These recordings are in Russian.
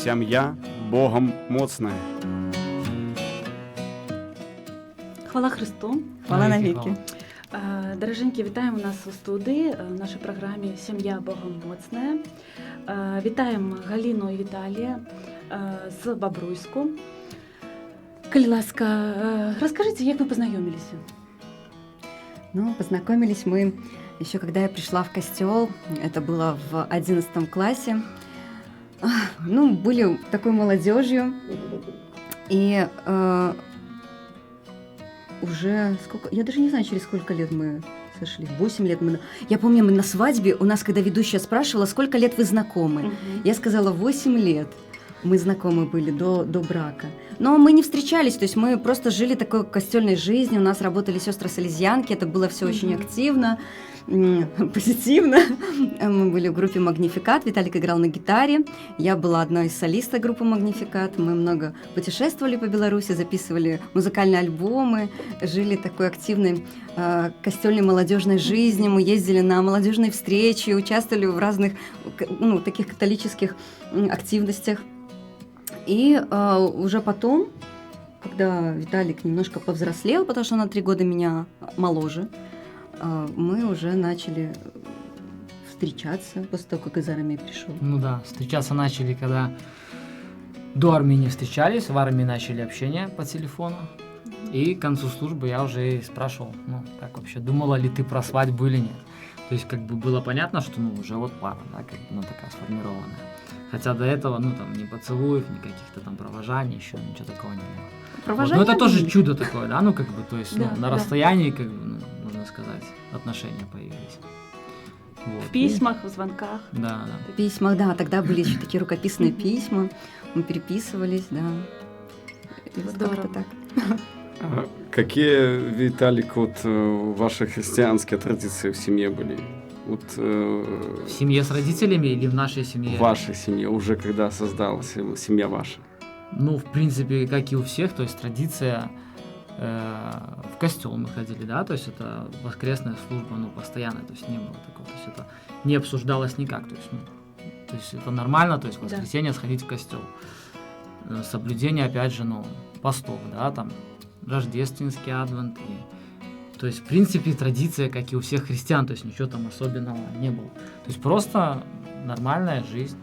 Сям'я Богом моцная. Хвала Христу. Хвала навіки. Дороженькі, вітаємо нас у студії в нашій програмі «Сім'я Богом моцная». Вітаємо Галину і Віталія з Бобруйську. Коли ласка, расскажите, як ви познайомились? Ну, познакомились мы еще когда я пришла в костел, это было в 11 классе. Ну, были такой молодежью, и уже сколько, я даже не знаю, через сколько лет мы сошли, 8 лет мы. Я помню, мы на свадьбе, у нас, когда ведущая спрашивала, сколько лет вы знакомы, я сказала 8 лет. Мы знакомы были до брака. Но мы не встречались, то есть мы просто жили такой костельной жизнью, у нас работали сестры-салезианки, это было все очень активно, позитивно. Мы были в группе «Магнификат», Виталик играл на гитаре, я была одной из солистов группы «Магнификат», мы много путешествовали по Беларуси, записывали музыкальные альбомы, жили такой активной костельной молодежной жизнью, мы ездили на молодежные встречи, участвовали в разных таких католических активностях. И уже потом, когда Виталик немножко повзрослел, потому что он на 3 года меня моложе, мы уже начали встречаться после того, как из армии пришел. Ну да, встречаться начали, когда до армии не встречались, в армии начали общение по телефону. И к концу службы я уже спрашивал, как вообще, думала ли ты про свадьбу или нет. То есть как бы было понятно, что уже вот пара, да, как бы, такая сформированная. Хотя до этого, ни поцелуев, ни каких-то там провожаний, еще ничего такого не было. Провожание? Вот. Но это тоже чудо такое, да, то есть на расстоянии, да. как бы, можно сказать, отношения появились. Вот. В письмах, в звонках. Да. В письмах, да, тогда были еще такие рукописные письма, мы переписывались, да. И вот как-то так. Какие, Виталик, ваши христианские традиции в семье были? В семье с родителями или в нашей семье? В вашей семье, уже когда создалась семья ваша. В принципе, как и у всех, то есть традиция, в костел мы ходили, да, то есть это воскресная служба, постоянно, то есть не было такого, то есть это не обсуждалось никак, то есть это нормально, то есть в воскресенье сходить в костел. Соблюдение, опять же, постов, да, там, рождественский адвент, то есть, в принципе, традиция, как и у всех христиан, то есть ничего там особенного не было. То есть просто нормальная жизнь.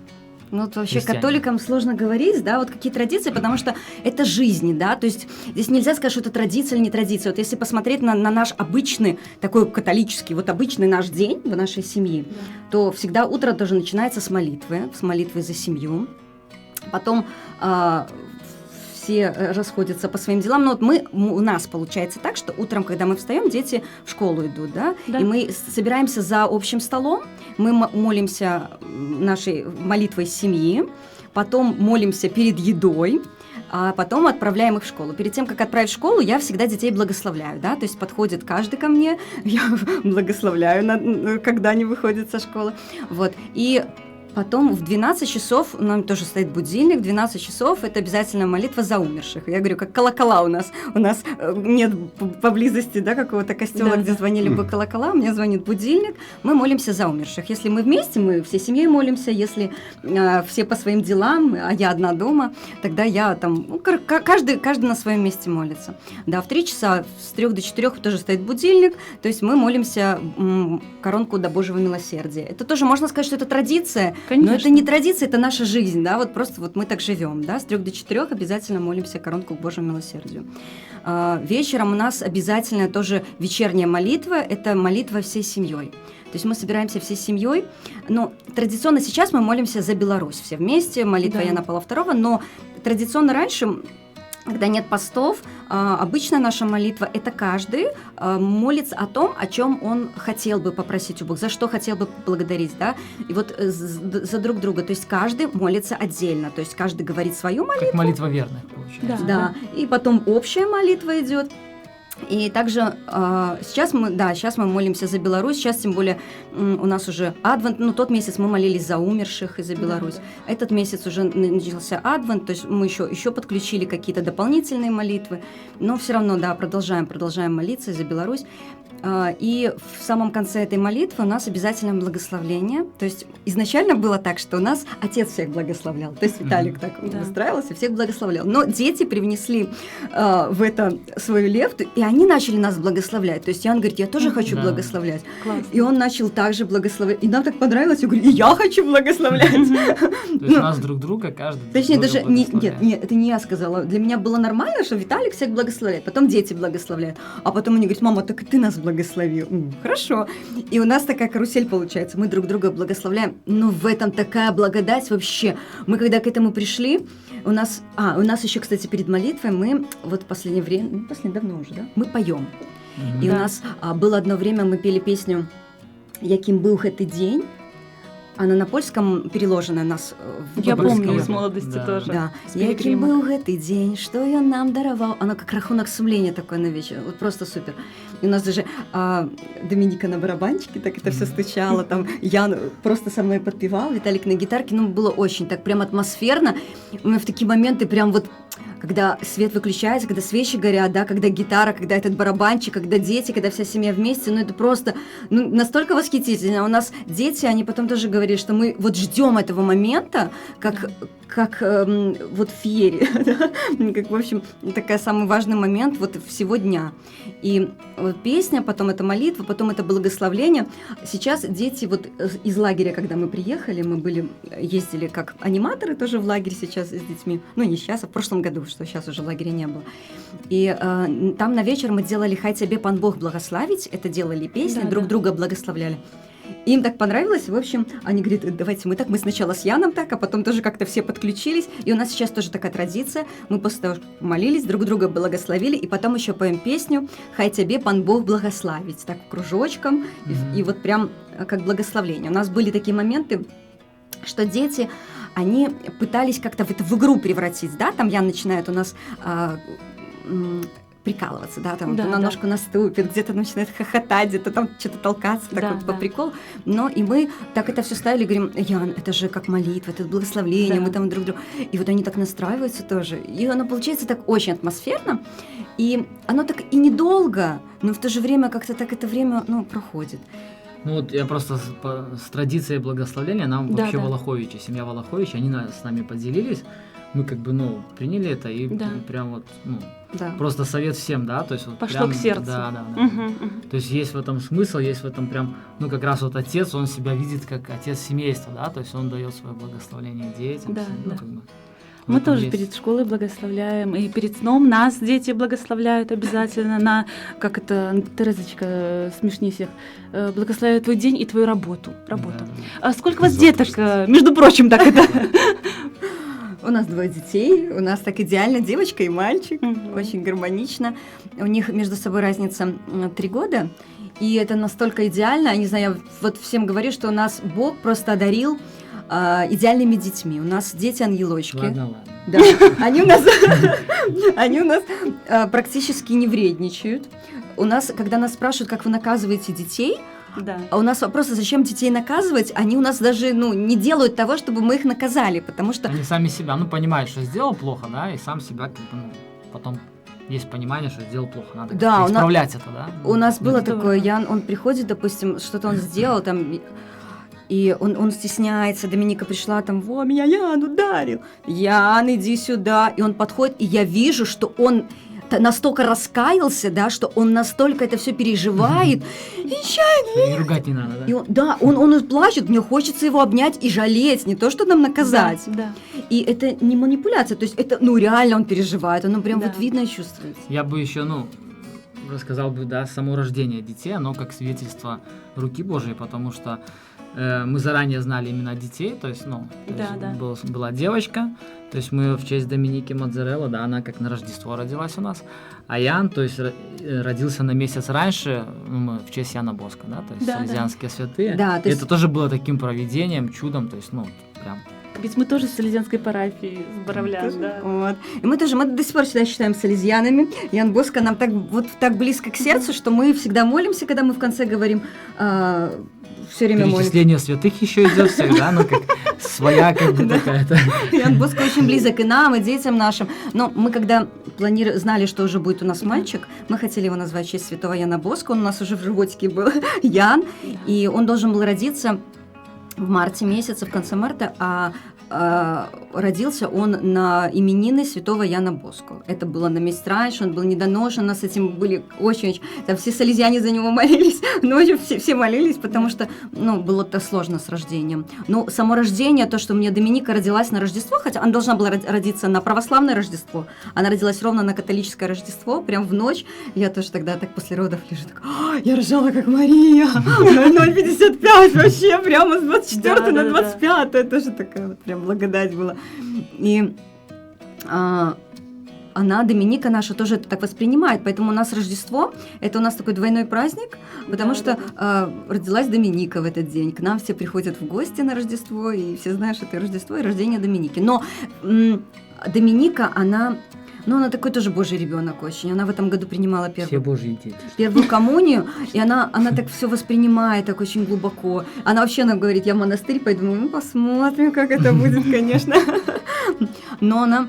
Вообще католикам сложно говорить, да, какие традиции, потому что это жизнь, да, то есть здесь нельзя сказать, что это традиция или не традиция. Если посмотреть на наш обычный, такой католический, обычный наш день в нашей семье, то всегда утро тоже начинается с молитвы за семью. Потом все расходятся по своим делам. Но у нас получается так, что утром, когда мы встаем, дети в школу идут, да? И мы собираемся за общим столом, мы молимся нашей молитвой семьи, потом молимся перед едой, а потом отправляем их в школу. Перед тем, как отправить в школу, я всегда детей благословляю, да, то есть подходит каждый ко мне, я благословляю, когда они выходят со школы, и потом в 12 часов, нам тоже стоит будильник, в 12 часов это обязательно молитва за умерших. Я говорю, как колокола у нас нет поблизости, да, какого-то костела, где звонили бы колокола, у меня звонит будильник, мы молимся за умерших. Если мы вместе, мы всей семьей молимся, если все по своим делам, а я одна дома, тогда я там, каждый на своем месте молится. Да, в 3 часа, с 3 до 4 тоже стоит будильник, то есть мы молимся коронку до Божьего милосердия. Это тоже можно сказать, что это традиция. Конечно. Но это не традиция, это наша жизнь, да, просто мы так живем, да, с 3 до 4 обязательно молимся коронку к Божьему милосердию. Вечером у нас обязательно тоже вечерняя молитва, это молитва всей семьей. То есть мы собираемся всей семьей, но традиционно сейчас мы молимся за Беларусь все вместе, молитва Яна Павла II, но традиционно раньше, когда нет постов, обычно наша молитва – это каждый молится о том, о чем он хотел бы попросить у Бога, за что хотел бы благодарить, да, и за друг друга. То есть каждый молится отдельно, то есть каждый говорит свою молитву. Как молитва верных, получается. Да, и потом общая молитва идет. И также сейчас мы молимся за Беларусь, сейчас тем более у нас уже адвент, тот месяц мы молились за умерших и за Беларусь, этот месяц уже начался адвент, то есть мы еще подключили какие-то дополнительные молитвы, но все равно, да, продолжаем молиться за Беларусь. И в самом конце этой молитвы у нас обязательно благословление. То есть изначально было так, что у нас отец всех благословлял. То есть Виталик так устраивался, всех благословлял. Но дети привнесли в это свою лепту, и они начали нас благословлять. То есть Ян говорит, я тоже хочу благословлять. Классно. И он начал также благословлять. И нам так понравилось, я говорю, и я хочу благословлять. То есть у нас друг друга каждый Точнее, друг даже друга нет, благословляет. это не я сказала. Для меня было нормально, что Виталик всех благословляет, потом дети благословляют, а потом они говорят, мама, так и ты нас благословил. Хорошо. И у нас такая карусель получается, мы друг друга благословляем, но в этом такая благодать вообще. Мы когда к этому пришли, у нас еще, кстати, перед молитвой мы вот в последнее время, давно уже, да, мы поем. И у нас было одно время, мы пели песню «Яким был этот день». Она на польском переложена у нас в Я Бобруйском. помню из молодости тоже. Да. С Яким Пилигрима. был этот день, что он нам даровал. Оно как рахунок сумления такое на вечер. Вот просто супер. И у нас даже Доминика на барабанчике так это все стучало. Там Ян просто со мной подпевал, Виталик на гитарке. Ну, было очень так прям атмосферно. Мы в такие моменты прям вот когда свет выключается, когда свечи горят, да, когда гитара, когда этот барабанчик, когда дети, когда вся семья вместе, ну это просто настолько восхитительно. У нас дети, они потом тоже говорили, что мы вот ждем этого момента, как вот в феере, да? Как, в общем, такой самый важный момент вот всего дня. И вот песня, потом это молитва, потом это благословление. Сейчас дети вот из лагеря, когда мы приехали, мы ездили как аниматоры тоже в лагерь сейчас с детьми, ну не сейчас, а в прошлом году, что сейчас уже лагеря не было. И там на вечер мы делали «Хай тебе пан Бог благословить», это делали песни, друг друга благословляли. Им так понравилось, в общем, они говорят, давайте мы сначала с Яном так, а потом тоже как-то все подключились, и у нас сейчас тоже такая традиция, мы после того, что молились, друг друга благословили, и потом еще поем песню «Хай тебе пан Бог благословить», так кружочком, и вот прям как благословление. У нас были такие моменты, что дети, они пытались как-то это в игру превратить, да, там Ян начинает у нас прикалываться, да, там на ножку наступит, где-то начинает хохотать, где-то там что-то толкаться, так вот по приколу. Но и мы так это все ставили, говорим, Ян, это же как молитва, это благословление, мы там друг друга. И вот они так настраиваются тоже. И оно получается так очень атмосферно. И оно так и недолго, но в то же время как-то так это время, проходит. Ну вот я просто с традицией благословления, нам вообще Волоховичи, семья Волоховичи, они с нами поделились, мы как бы, приняли это и прям вот, просто совет всем, да, то есть вот пошло прям, к сердцу. Да. То есть есть в этом смысл, есть в этом прям, как раз вот отец, он себя видит как отец семейства, да, то есть он дает свое благословение детям. Как бы, мы тоже перед школой благословляем, и перед сном нас дети благословляют обязательно как это, Терезочка, смешни всех, благословляют твой день и твою работу. Да. А сколько у вас деток, между прочим, так это? У нас 2 детей, у нас так идеально, девочка и мальчик, очень гармонично. У них между собой разница 3 года, и это настолько идеально, я не знаю, я вот всем говорю, что у нас Бог просто одарил идеальными детьми. У нас дети-ангелочки. Ладно. Да. Они у нас практически не вредничают. У нас, когда нас спрашивают, как вы наказываете детей, а у нас вопрос, зачем детей наказывать, они у нас даже не делают того, чтобы мы их наказали, потому что... Они сами себя, понимают, что сделал плохо, да, и сам себя потом есть понимание, что сделал плохо, надо исправлять это, да. У нас было такое, Ян, он приходит, допустим, что-то он сделал, там... И он стесняется, Доминика пришла, там, меня Ян ударил, Ян, иди сюда. И он подходит, и я вижу, что он настолько раскаялся, да, что он настолько это все переживает. И ругать не надо, да? И он плачет, мне хочется его обнять и жалеть, не то, что нам наказать. Да. И это не манипуляция, то есть это, реально он переживает, оно прям вот видно и чувствуется. Я бы еще, рассказал бы, да, само рождение детей, оно как свидетельство руки Божией, потому что мы заранее знали имена детей, то есть, была девочка, то есть мы в честь Доминики Мадзарелла, да, она как на Рождество родилась у нас, а Ян, то есть, родился на месяц раньше, мы в честь Яна Боска, да, то есть, салезианские святые. Да, то есть... Это тоже было таким провидением, чудом, то есть, прям... Ведь мы тоже с Салезианской парафией, с Боровлян, да. Вот. И мы до сих пор себя считаем салезианами. Ян Боско нам так близко к сердцу, что мы всегда молимся, когда мы в конце говорим... все время молимся. Перечисление святых еще идет всегда, как своя как бы какая-то. Ян Боско очень близок и нам, и детям нашим. Но мы когда знали, что уже будет у нас мальчик, мы хотели его назвать в честь святого Яна Боско. Он у нас уже в животике был, Ян. И он должен был родиться в марте месяце, в конце марта, родился он на именины святого Яна Боско. Это было на месяц раньше, он был недоношен, нас с этим были очень... Там все салезиане за него молились, ночью все молились, потому что, было-то сложно с рождением. Но само рождение, то, что у меня Доминика родилась на Рождество, хотя она должна была родиться на православное Рождество, она родилась ровно на католическое Рождество, прям в ночь. Я тоже тогда так после родов лежу, я рожала как Мария, 0,55 вообще, прямо с 24 на 25, это же такая вот прям благодать была. И она, Доминика наша, тоже это так воспринимает. Поэтому у нас Рождество, это у нас такой двойной праздник, потому что родилась Доминика в этот день. К нам все приходят в гости на Рождество, и все знают, что это Рождество и рождение Доминики. Но Доминика, она такой тоже Божий ребенок очень. Она в этом году принимала Все Божьи дети. первую коммунию, и она так все воспринимает так очень глубоко. Она вообще нам говорит, я в монастырь пойду, мы посмотрим, как это будет, конечно. Но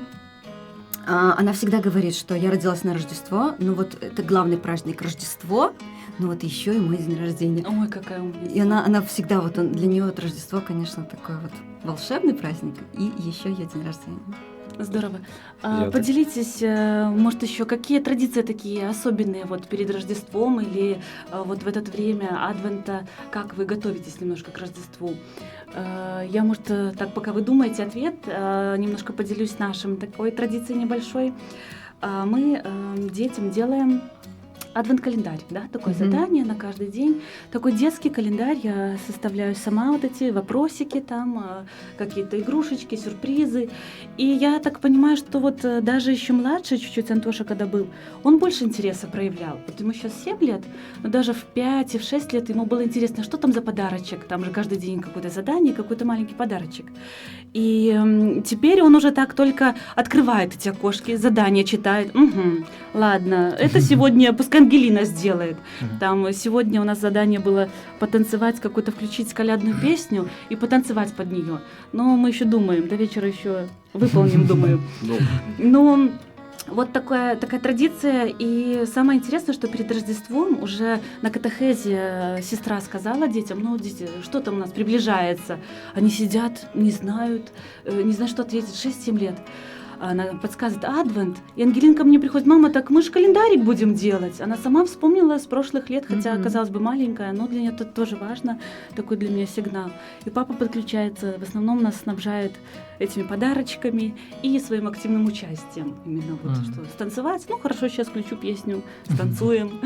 она всегда говорит, что я родилась на Рождество, это главный праздник Рождество, еще и мой день рождения. Ой, какая умница. И она всегда, для нее Рождество, конечно, такой волшебный праздник, и еще ее день рождения. Здорово. Поделитесь, может, еще какие традиции такие особенные перед Рождеством или в это время Адвента, как вы готовитесь немножко к Рождеству? Я, может, так, пока вы думаете ответ, немножко поделюсь нашим такой традицией небольшой. Мы детям делаем адвент-календарь, такое задание на каждый день. Такой детский календарь, я составляю сама эти вопросики, там какие-то игрушечки, сюрпризы. И я так понимаю, что даже еще младше чуть-чуть Антоша, когда был, он больше интереса проявлял. Ему сейчас 7 лет, но даже в 5 и в 6 лет ему было интересно, что там за подарочек. Там же каждый день какое-то задание, какой-то маленький подарочек. И теперь он уже так только открывает эти окошки, задания читает. Угу, ладно, это сегодня пускай Ангелина сделает. Там сегодня у нас задание было потанцевать, какую-то включить колядную песню и потанцевать под нее. Но мы еще думаем, до вечера еще выполним, думаю. Но такая традиция. И самое интересное, что перед Рождеством уже на катехезе сестра сказала детям, дети, что там у нас приближается. Они сидят, не знают, что ответить, 6-7 лет. Она подсказывает Адвент, и Ангелинка мне приходит, мама, так мы же календарик будем делать. Она сама вспомнила с прошлых лет, хотя, казалось бы, маленькая, но для нее это тоже важно, такой для меня сигнал. И папа подключается, в основном нас снабжает этими подарочками и своим активным участием. Именно что станцевать, хорошо, сейчас включу песню, станцуем.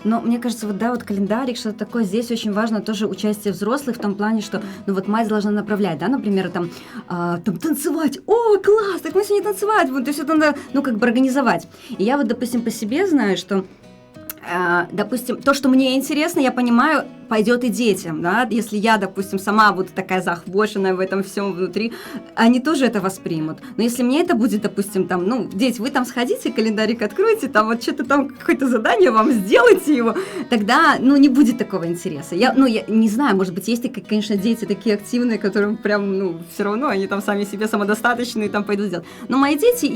Но мне кажется, календарик, что-то такое, здесь очень важно тоже участие взрослых в том плане, что, мать должна направлять, например, там танцевать, о, класс, так мы сегодня танцевать, то есть это надо, организовать. И я допустим, по себе знаю, что допустим, то, что мне интересно, я понимаю, пойдет и детям, если я, допустим, сама буду такая захваченная в этом всем внутри, они тоже это воспримут. Но если мне это будет, допустим, там, дети, вы там сходите, календарик откройте, там что-то там, какое-то задание вам, сделайте его, тогда, не будет такого интереса. Я не знаю, может быть, есть, конечно, дети такие активные, которым прям, все равно, они там сами себе самодостаточные, там пойдут делать. Но мои дети,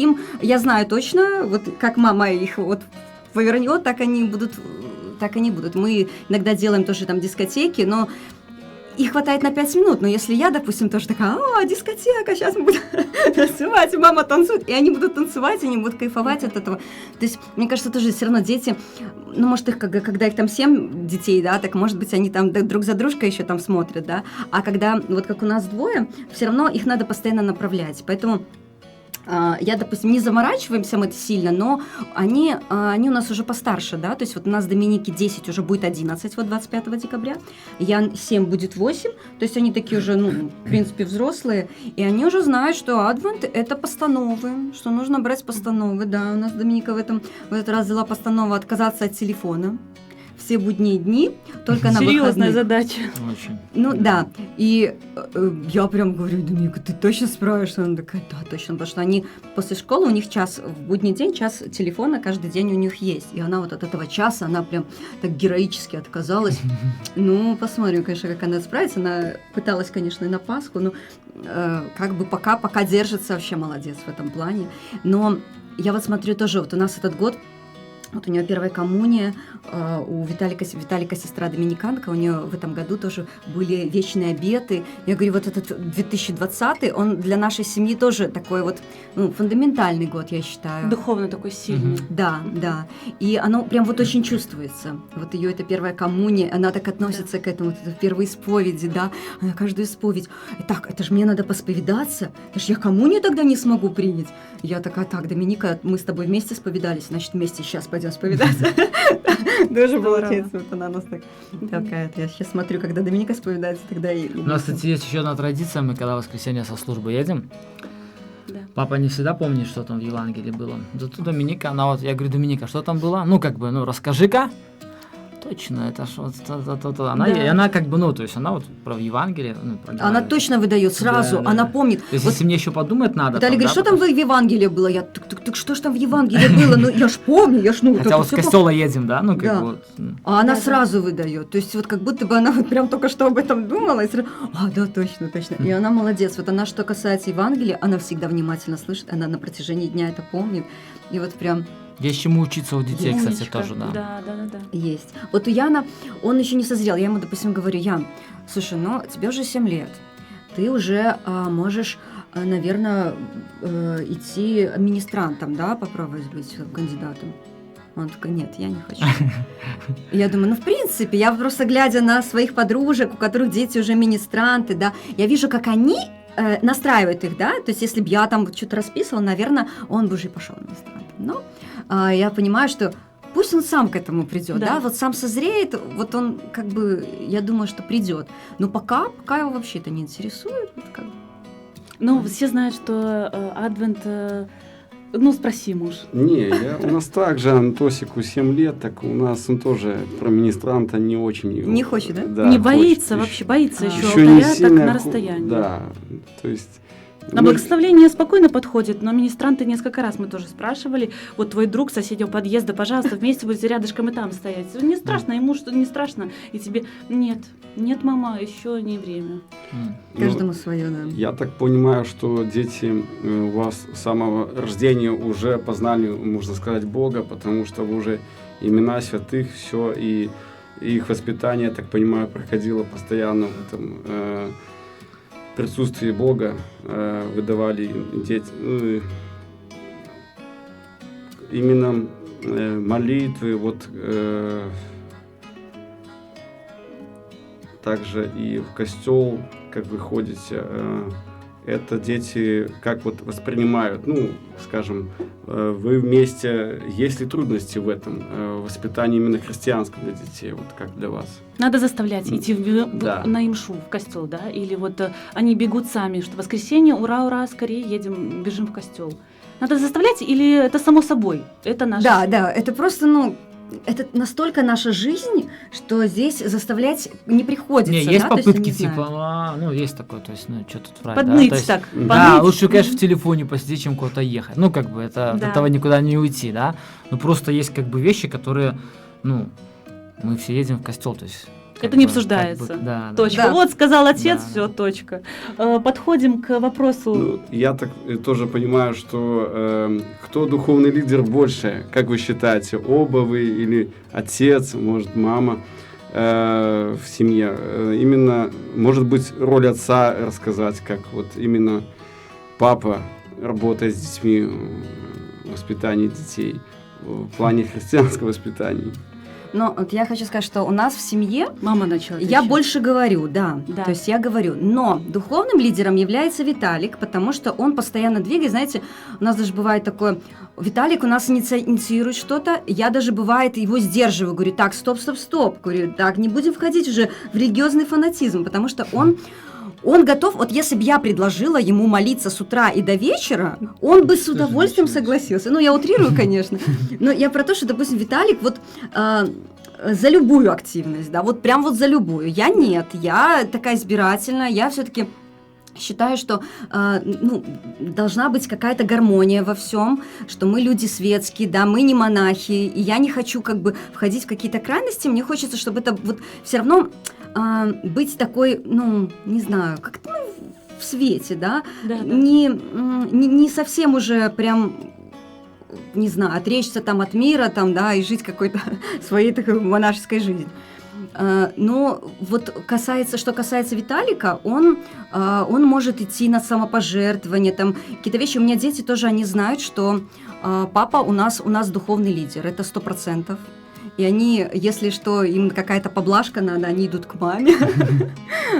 я знаю точно, как мама их повернет, так они будут. Мы иногда делаем тоже там дискотеки, но их хватает на 5 минут. Но если я, допустим, тоже такая, дискотека, сейчас мы будем танцевать, мама танцует, и они будут танцевать, они будут кайфовать от этого. То есть, мне кажется, тоже все равно дети, может, их, когда их там 7 детей, так, может быть, они там друг за дружкой еще там смотрят, а когда, как у нас 2, все равно их надо постоянно направлять. Поэтому я, допустим, не заморачиваемся мы это сильно, но они у нас уже постарше, то есть у нас Доминики 10, уже будет 11, 25 декабря, Ян 7, будет 8, то есть они такие уже, в принципе, взрослые, и они уже знают, что Адвент – это постановы, что нужно брать постановы, у нас Доминика в этот раз взяла постанову отказаться от телефона. все будние дни, только на Серьезная выходных. задача. Очень. Ну да, и я прям говорю, Доминика, ты точно справишься? Она такая, да, точно, потому что они после школы, у них час, в будний день час телефона каждый день у них есть. И она вот от этого часа, она прям так героически отказалась. Ну, посмотрим, конечно, как она справится. Она пыталась, конечно, и на Пасху, но как бы пока держится, вообще молодец в этом плане. Но я вот смотрю тоже, вот у нас этот год, вот у нее первая коммуния, у Виталика сестра доминиканка, у нее в этом году тоже были вечные обеты. Я говорю, вот этот 2020, он для нашей семьи тоже такой вот фундаментальный год, я считаю. Духовно такой сильный. Да, да. И оно прям вот очень чувствуется. Вот ее это первая коммуния, она так относится к этому, вот это первой исповеди, да, она каждую исповедь. Так, это же мне надо посповедаться, это же я коммунию тогда не смогу принять. Я такая, так, Доминика, мы с тобой вместе споведались, значит, вместе сейчас пойдем споведаться. Тоже получается, вот она у нас такая. Я сейчас смотрю, когда Доминика споведается, тогда и... У нас, кстати, есть еще одна традиция, мы когда в воскресенье со службы едем, Да. папа не всегда помнит, что там в Евангелии было. Зато Доминика, она вот, я говорю, Доминика, что там было? Ну, как бы, расскажи-ка. Точно, это что то. Она, Да. и она как бы, то есть она вот про Евангелие, Она точно выдает сразу, Да. она помнит. То есть, Вот если мне еще подумать надо. Виталий там, говорит, да, что там потому в Евангелии было? Я, так что ж там в Евангелии было? Ну, я ж помню, я ж, Хотя так вот с всё костела едем, да, как Да. бы вот. А она Да. сразу выдает. То есть вот как будто бы она вот прям только что об этом думала. И сразу, да, точно. И она молодец. Вот она, что касается Евангелия, она всегда внимательно слышит, она на протяжении дня это помнит. И вот прям Есть чему учиться у детей, кстати, Умничка. тоже, да. Да. есть. Вот у Яна, он еще не созрел. Я ему, допустим, говорю, Ян, слушай, тебе уже 7 лет. Ты уже можешь, наверное, идти администрантом, да, попробовать быть кандидатом. Он такой, нет, я не хочу. Я думаю, в принципе, я просто глядя на своих подружек, у которых дети уже министранты, да, я вижу, как они настраивают их, да, то есть если бы я там что-то расписывала, наверное, он бы уже и пошел министрантом. Но я понимаю, что пусть он сам к этому придет, Да. да, вот сам созреет, вот он как бы, я думаю, что придет. Но пока его вообще это не интересует, вот как бы. Ну, все знают, что Адвент... спроси, муж. Не, у нас также Антосику 7 лет, так у нас он тоже про министранта не очень... Не хочет, да? Не хочет боится еще. вообще, боится еще Еще не алтаря так сильно на расстоянии. Да, то есть... На благословление спокойно подходит, но министранты несколько раз мы тоже спрашивали. Вот твой друг соседнего подъезда, пожалуйста, вместе будете рядышком и там стоять. Не страшно, ему что не страшно, и тебе нет, мама, еще не время. Каждому свое, да. Я так понимаю, что дети у вас с самого рождения уже познали, можно сказать, Бога, потому что вы уже имена святых, все, и их воспитание, я так понимаю, проходило постоянно в этом присутствии Бога, выдавали дети, именно молитвы, вот также и в костел, как вы ходите, это дети как вот воспринимают, скажем, вы вместе, есть ли трудности в этом воспитании именно христианском для детей, вот как для вас? Надо заставлять идти Да. на имшу, в костел, да? Или вот они бегут сами, что воскресенье, ура, скорее едем, бежим в костел. Надо заставлять или это само собой? Это наша Да, это просто, это настолько наша жизнь, что здесь заставлять не приходится. Не, есть да? То есть, попытки, не знаю. типа, есть такое, то есть, что тут врать, подныть да? То есть, так. да, подныть. лучше, конечно, в телефоне посидеть, чем куда-то ехать. Как бы, это от Да. этого никуда не уйти, да? Но просто есть, как бы, вещи, которые, мы все едем в костел, то есть... как Это не бы, обсуждается. как бы, да. Точка. Да. Вот сказал отец, Да. все, точка. Подходим к вопросу. Я так тоже понимаю, что кто духовный лидер больше, как вы считаете, оба вы или отец, может, мама в семье? Именно, может быть, роль отца рассказать, как вот именно папа работает с детьми, в воспитании детей, в плане христианского воспитания. Но вот я хочу сказать, что у нас в семье Мама начала. я отвечать. больше говорю, да. Да. То есть я говорю. Но духовным лидером является Виталик, потому что он постоянно двигает. Знаете, у нас даже бывает такое, Виталик у нас инициирует что-то, я даже бывает его сдерживаю, говорю, так, стоп. Говорю, так, не будем входить уже в религиозный фанатизм, потому что он готов, вот если бы я предложила ему молиться с утра и до вечера, он бы с удовольствием согласился. Я утрирую, конечно, но я про то, что, допустим, Виталик, вот за любую активность, да, вот прям вот за любую. Я нет, я такая избирательная, я все-таки считаю, что должна быть какая-то гармония во всем, что мы люди светские, да, мы не монахи, и я не хочу как бы входить в какие-то крайности, мне хочется, чтобы это вот все равно быть такой, не знаю, как-то в свете, да, не совсем уже прям, не знаю, отречься там от мира, там, да, и жить какой-то своей такой монашеской жизнью. Но вот что касается Виталика, он может идти на самопожертвование, там какие-то вещи. У меня дети тоже, они знают, что папа у нас духовный лидер, это 100%. И они, если что, им какая-то поблажка надо, они идут к маме.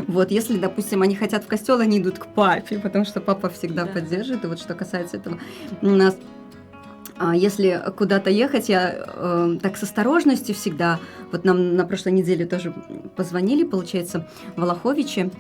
Вот, если, допустим, они хотят в костел, они идут к папе, потому что папа всегда поддерживает. И вот что касается этого, у нас... Если куда-то ехать, я так с осторожностью всегда, вот нам на прошлой неделе тоже позвонили, получается, Волоховичи,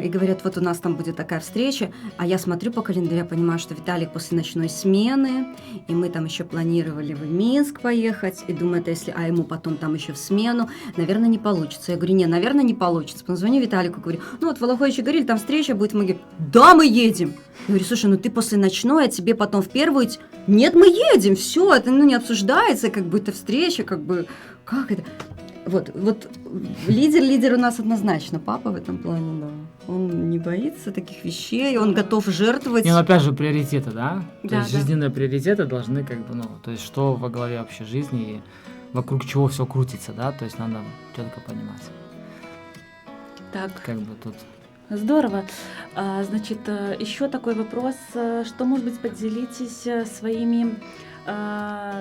и говорят, вот у нас там будет такая встреча, а я смотрю по календарю, понимаю, что Виталик после ночной смены, и мы там еще планировали в Минск поехать, и думаю, это если, ему потом там еще в смену, наверное, не получится. Я говорю, наверное, не получится. Потом звоню Виталику, говорю, вот Волоховичи говорили, там встреча будет, мы говорим, да, мы едем. Я говорю, слушай, ты после ночной, а тебе потом в первую... Нет, мы едем, все, это не обсуждается, как бы это встреча, как бы, как это... Вот лидер у нас однозначно, папа в этом плане, да. Он не боится таких вещей, он готов жертвовать. Опять же, приоритеты, да? Да, то есть жизненные приоритеты должны как бы, то есть что во главе вообще жизни и вокруг чего все крутится, да? То есть надо четко понимать. Так. Как бы тут... Здорово. Значит, еще такой вопрос, что, может быть, поделитесь своими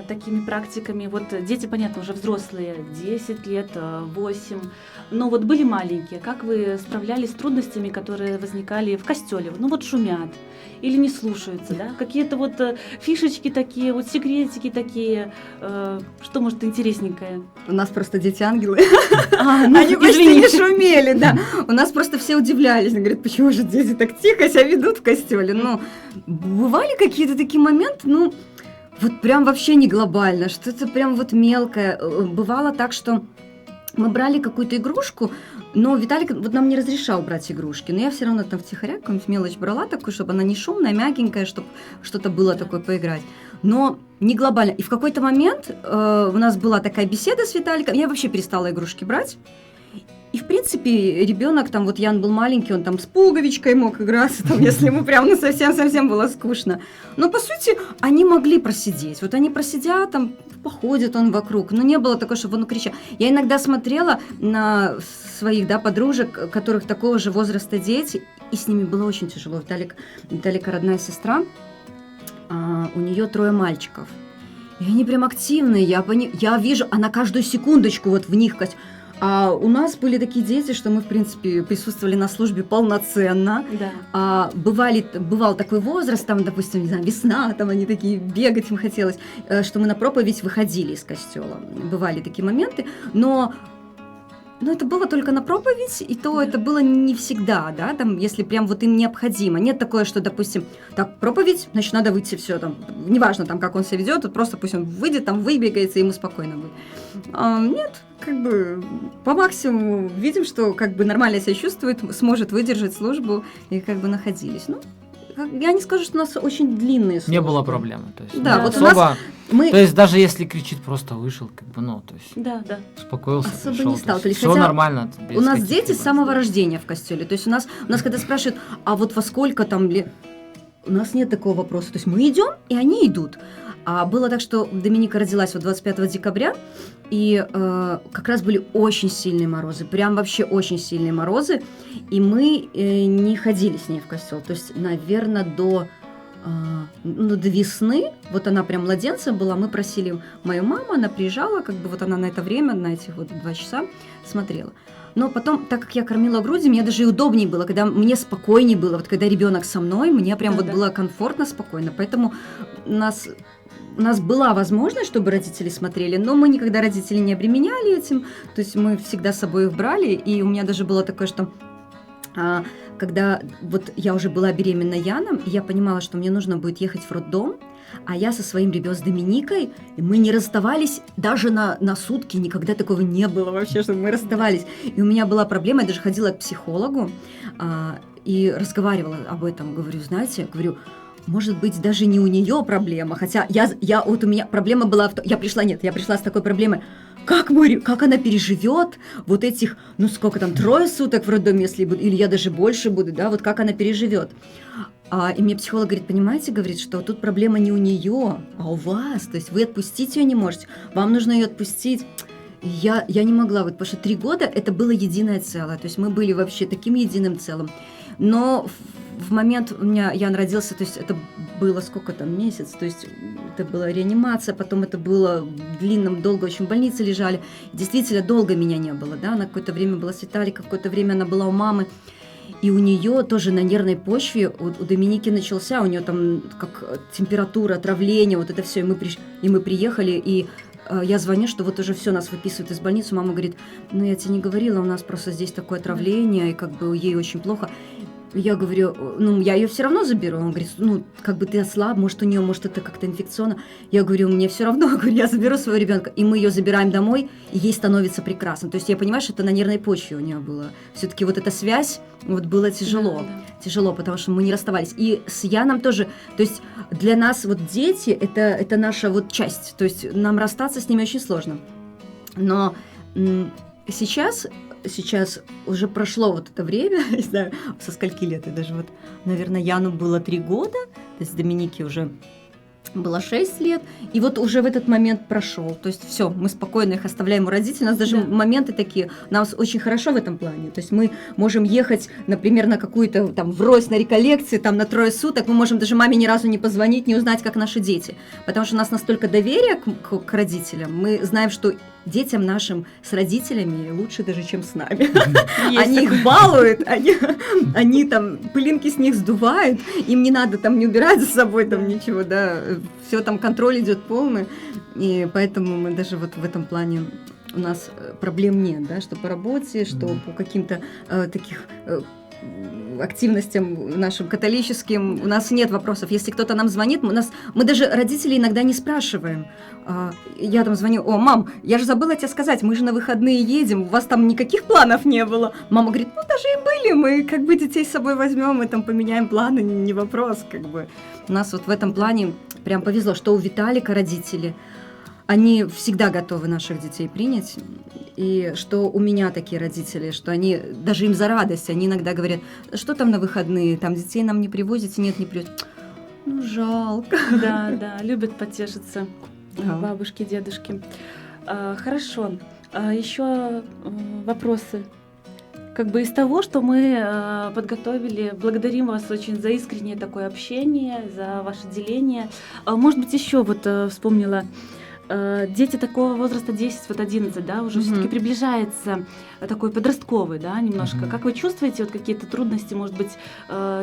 такими практиками. Вот дети, понятно, уже взрослые, 10 лет, 8, но вот были маленькие. Как вы справлялись с трудностями, которые возникали в костеле? Шумят или не слушаются, да? Какие-то вот фишечки такие, вот секретики такие, что, может, интересненькое? У нас просто дети-ангелы. Они почти не шумели, да. У нас просто все удивлялись. Говорят, почему же дети так тихо себя ведут в костеле? Бывали какие-то такие моменты, вот прям вообще не глобально, что-то прям вот мелкое. Бывало так, что мы брали какую-то игрушку, но Виталик вот нам не разрешал брать игрушки, но я все равно там втихаря какую-нибудь мелочь брала такую, чтобы она не шумная, мягенькая, чтобы что-то было такое поиграть. Но не глобально. И в какой-то момент у нас была такая беседа с Виталиком, я вообще перестала игрушки брать. И, в принципе, ребенок, там, вот Ян был маленький, он там с пуговичкой мог играться, там, если ему прям совсем было скучно. Но, по сути, они могли просидеть. Вот они просидят, там, походит он вокруг. Но не было такого, чтобы он кричал. Я иногда смотрела на своих, подружек, которых такого же возраста дети, и с ними было очень тяжело. Виталика родная сестра, у нее 3 мальчиков. И они прям активные, я вижу, она каждую секундочку вот в них... А у нас были такие дети, что мы, в принципе, присутствовали на службе полноценно. Да. Бывал такой возраст, там, допустим, не знаю, весна, там они такие, бегать им хотелось, что мы на проповедь выходили из костела. Бывали такие моменты, но это было только на проповедь, и то это было не всегда, да, там, если прям вот им необходимо. Нет такое, что, допустим, так, проповедь, значит, надо выйти, все, там, неважно, там, как он себя ведет, просто пусть он выйдет, там, выбегается, ему спокойно будет. Нет, как бы по максимуму видим, что как бы нормально себя чувствует, сможет выдержать службу, и как бы находились. Я не скажу, что у нас очень длинные службы. Не было проблемы. То есть, да, вот особо... у нас... То есть даже если кричит, просто вышел, как бы, то есть успокоился, особо пришел, не сталкивались. Все нормально. У нас дети с самого рождения в костеле. То есть у нас когда спрашивают, а вот во сколько там лет, у нас нет такого вопроса. То есть мы идем, и они идут. А было так, что Доминика родилась 25 декабря, и как раз были очень сильные морозы, прям вообще очень сильные морозы, и мы не ходили с ней в костел. То есть, наверное, до весны, вот она прям младенцем была, мы просили мою маму, она приезжала, как бы вот она на это время, на эти вот 2 часа смотрела. Но потом, так как я кормила грудью, мне даже и удобнее было, когда мне спокойнее было, вот когда ребенок со мной, мне прям было комфортно, спокойно, поэтому у нас была возможность, чтобы родители смотрели, но мы никогда родителей не обременяли этим, то есть мы всегда с собой их брали, и у меня даже было такое, что когда вот я уже была беременна Яном, и я понимала, что мне нужно будет ехать в роддом, а я со своим ребенком, с Доминикой, и мы не расставались даже на сутки, никогда такого не было вообще, чтобы мы расставались. И у меня была проблема, я даже ходила к психологу и разговаривала об этом, говорю, знаете, может быть, даже не у нее проблема, хотя у меня проблема была я пришла с такой проблемой, как она переживет вот этих, сколько там, 3 суток в роддоме, если буду, или я даже больше буду, да, вот как она переживет. И мне психолог говорит, понимаете, говорит, что тут проблема не у нее, а у вас, то есть вы отпустить ее не можете, вам нужно ее отпустить. Я не могла, потому что 3 года это было единое целое, то есть мы были вообще таким единым целым. Но в момент Ян родился, то есть это было сколько там, месяц, то есть это была реанимация, потом это было долго очень в больнице лежали. Действительно, долго меня не было, да, она какое-то время была с Виталиком, какое-то время она была у мамы. И у нее тоже на нервной почве, у Доминики начался, у нее там как температура, отравление, вот это все, и мы приехали, и я звоню, что вот уже все, нас выписывают из больницы, мама говорит, я тебе не говорила, у нас просто здесь такое отравление, и как бы ей очень плохо. Я говорю, я ее все равно заберу. Он говорит, как бы ты ослаб, может у нее, может это как-то инфекционно. Я говорю, мне все равно, я заберу своего ребенка. И мы ее забираем домой, и ей становится прекрасно. То есть я понимаю, что это на нервной почве у нее было. Все-таки вот эта связь, было тяжело. Да. Тяжело, потому что мы не расставались. И с Яном тоже, то есть для нас вот дети, это наша вот часть. То есть нам расстаться с ними очень сложно. Но сейчас уже прошло вот это время, не знаю, со скольки лет, и даже вот, наверное, Яну было 3 года, то есть Доминике уже было 6 лет, и вот уже в этот момент прошел, то есть все, мы спокойно их оставляем у родителей, у нас даже моменты такие, нам очень хорошо в этом плане, то есть мы можем ехать, например, на какую-то там врозь на реколлекции, там на 3 суток, мы можем даже маме ни разу не позвонить, не узнать, как наши дети, потому что у нас настолько доверие к родителям, мы знаем, что детям нашим с родителями лучше даже, чем с нами. Они их балуют, они там пылинки с них сдувают, им не надо там не убирать за собой там ничего, да, все там контроль идет полный, и поэтому мы даже вот в этом плане у нас проблем нет, да, что по работе, что по каким-то таких активностям нашим католическим, у нас нет вопросов. Если кто-то нам звонит, мы даже родителей иногда не спрашиваем. Я там звоню, мам, я же забыла тебе сказать, мы же на выходные едем, у вас там никаких планов не было. Мама говорит, даже и были, мы как бы детей с собой возьмем, мы там поменяем планы, не вопрос, как бы. У нас вот в этом плане прям повезло, что у Виталика родители, они всегда готовы наших детей принять, и что у меня такие родители, что они, даже им за радость, они иногда говорят, что там на выходные, там детей нам не привозите, нет, не привозите. Жалко. Да, любят потешиться бабушки, дедушки. Хорошо, еще вопросы. Как бы из того, что мы подготовили, благодарим вас очень за искреннее такое общение, за ваше деление. Может быть, еще вот вспомнила, дети такого возраста 10-11, да, уже все-таки приближается такой подростковый, да, немножко. Как вы чувствуете вот какие-то трудности, может быть,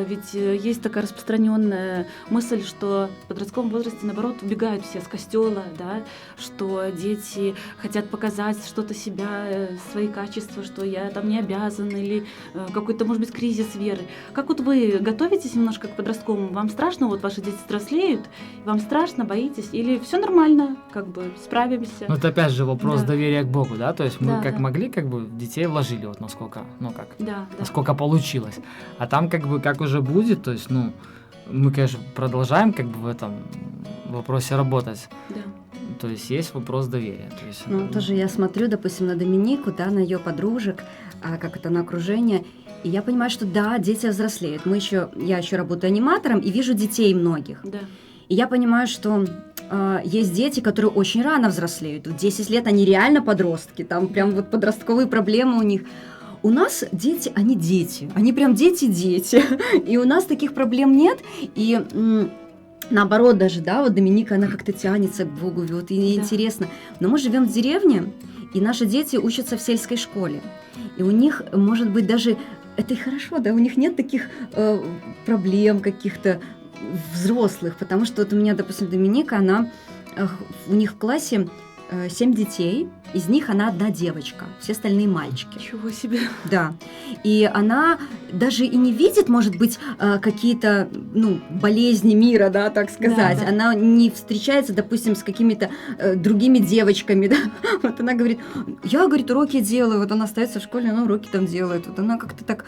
ведь есть такая распространенная мысль, что в подростковом возрасте, наоборот, убегают все с костела, да, что дети хотят показать что-то себя, свои качества, что я там не обязан, или какой-то, может быть, кризис веры. Как вот вы готовитесь немножко к подростковому? Вам страшно, вот ваши дети взрослеют, вам страшно, боитесь, или все нормально, как бы справимся? Ну, это опять же вопрос доверия к Богу, да, то есть мы как могли, как бы детей вложили вот насколько, насколько получилось, а там как бы как уже будет, то есть, мы, конечно, продолжаем как бы в этом вопросе работать. Да. То есть вопрос доверия. То есть, тоже я смотрю, допустим, на Доминику, да, на ее подружек, как это, на окружение, и я понимаю, что да, дети взрослеют. Я еще работаю аниматором и вижу детей многих. Да. И я понимаю, что есть дети, которые очень рано взрослеют. В 10 лет они реально подростки, там прям вот подростковые проблемы у них. У нас дети, они прям дети-дети. И у нас таких проблем нет. И наоборот даже, да, вот Доминика, она как-то тянется к Богу, вот, и ей интересно. Но мы живем в деревне, и наши дети учатся в сельской школе. И у них, может быть, даже, это и хорошо, да, у них нет таких проблем каких-то взрослых, потому что вот у меня, допустим, Доминика, у них в классе 7 детей, из них она одна девочка, все остальные мальчики. Ничего себе. Да. И она даже и не видит, может быть, какие-то, болезни мира, да, так сказать. Да. Она не встречается, допустим, с какими-то другими девочками, да. Вот она говорит, я, говорит, уроки делаю. Вот она остается в школе, она уроки там делает. Вот она как-то так...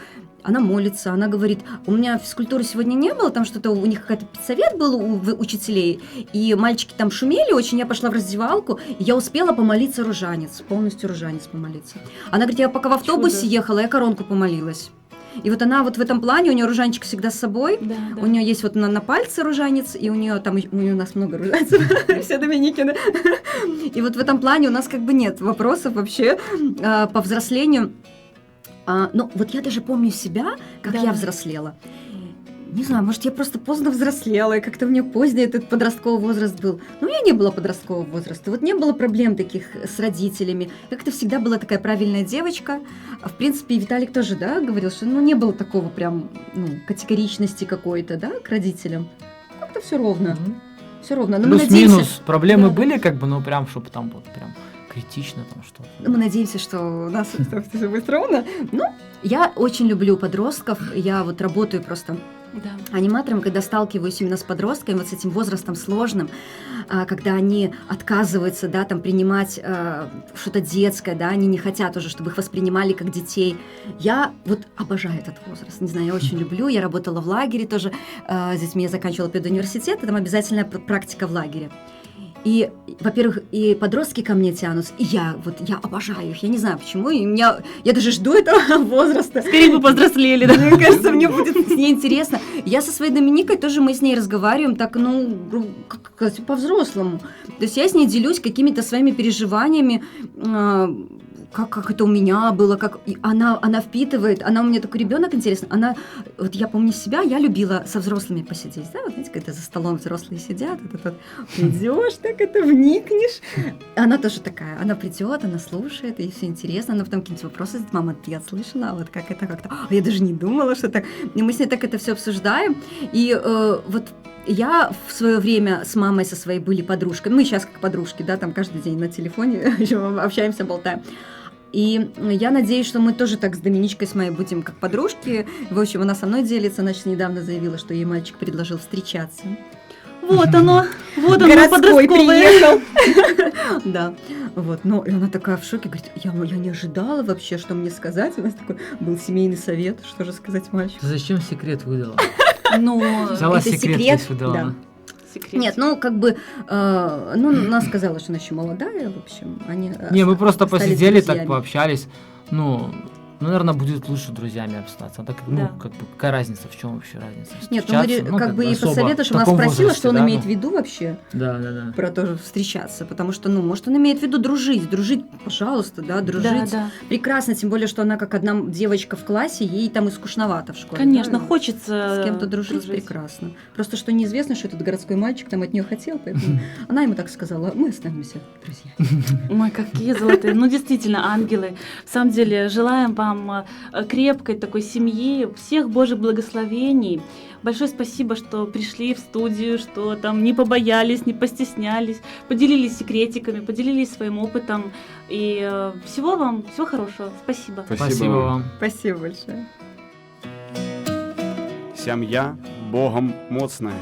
Она молится, она говорит, у меня физкультуры сегодня не было, там что-то у них какой-то педсовет был у учителей, и мальчики там шумели очень, я пошла в раздевалку, и я успела помолиться ружанец, полностью ружанец помолиться. Она говорит, я пока в автобусе ехала, я коронку помолилась. И вот она вот в этом плане, у нее ружанчик всегда с собой, Да. у нее есть вот на пальце ружанец, и у нее там, у нас много ружанцев, все Доминикины. И вот в этом плане у нас как бы нет вопросов вообще по взрослению. Вот я даже помню себя, как я взрослела. Не знаю, может, я просто поздно взрослела, и как-то у меня поздний этот подростковый возраст был. Но у меня не было подросткового возраста, вот не было проблем таких с родителями. Как-то всегда была такая правильная девочка. В принципе, и Виталик тоже, да, говорил, что, не было такого прям, категоричности какой-то, да, к родителям. Как-то все ровно. Все ровно. Но плюс-минус проблемы были, как бы, прям, чтобы там вот прям... критично там что-то. Мы надеемся, что у нас все будет ровно. Я очень люблю подростков. Я вот работаю просто аниматором, когда сталкиваюсь именно с подростками, вот с этим возрастом сложным, когда они отказываются, да, там, принимать что-то детское, да, они не хотят уже, чтобы их воспринимали как детей. Я вот обожаю этот возраст. Не знаю, я очень люблю. Я работала в лагере тоже с детьми. Я заканчивала педуниверситет, и там обязательная практика в лагере. И, во-первых, и подростки ко мне тянутся, и я обожаю их, я не знаю почему, я даже жду этого возраста. Скорее бы повзрослели, да? Мне кажется, мне будет с ней интересно. Я со своей Доминикой тоже, мы с ней разговариваем так, по-взрослому. То есть я с ней делюсь какими-то своими переживаниями, как это у меня было, как она впитывает, она у меня такой ребенок интересный, вот я помню себя, я любила со взрослыми посидеть, да, вот знаете, когда за столом взрослые сидят, идешь, так это вникнешь, она тоже такая, она придет, она слушает, ей все интересно, она потом какие-нибудь вопросы задает, мама, я слышала, вот как это как-то, я даже не думала, что так, и мы с ней так это все обсуждаем, и вот я в свое время с мамой со своей были подружками, мы сейчас как подружки, да, там каждый день на телефоне общаемся, болтаем. И я надеюсь, что мы тоже так с Доминичкой, с моей будем как подружки. В общем, она со мной делится, она сейчас недавно заявила, что ей мальчик предложил встречаться. Вот оно городской приехал. Да, вот, и она такая в шоке, говорит, я не ожидала вообще, что мне сказать. У нас такой был семейный совет, что же сказать мальчику. Ты зачем секрет выдала? Это секрет, да. Секрет. Нет, она сказала, что она еще молодая, в общем. Мы просто посидели, так пообщались. Наверное, будет лучше друзьями остаться. Так, какая разница, в чем вообще разница? Нет, мы и посоветуешь, она спросила, что он имеет в виду вообще. Да. Про то, встречаться, потому что, может, он имеет в виду дружить, пожалуйста, да, дружить. Да. Прекрасно, тем более, что она как одна девочка в классе, ей там и скучновато в школе. Конечно, да? Хочется с кем-то дружить прекрасно. Просто, что неизвестно, что этот городской мальчик там от нее хотел, поэтому она ему так сказала, мы останемся друзьями. Ой, какие золотые, действительно, ангелы. В самом деле, желаем вам крепкой такой семьи, всех Божьих благословений. Большое спасибо, что пришли в студию, что там не побоялись, не постеснялись, поделились секретиками, поделились своим опытом. И всего вам, всего хорошего. Спасибо. Спасибо вам. Спасибо большое. Сям'я Богом моцная.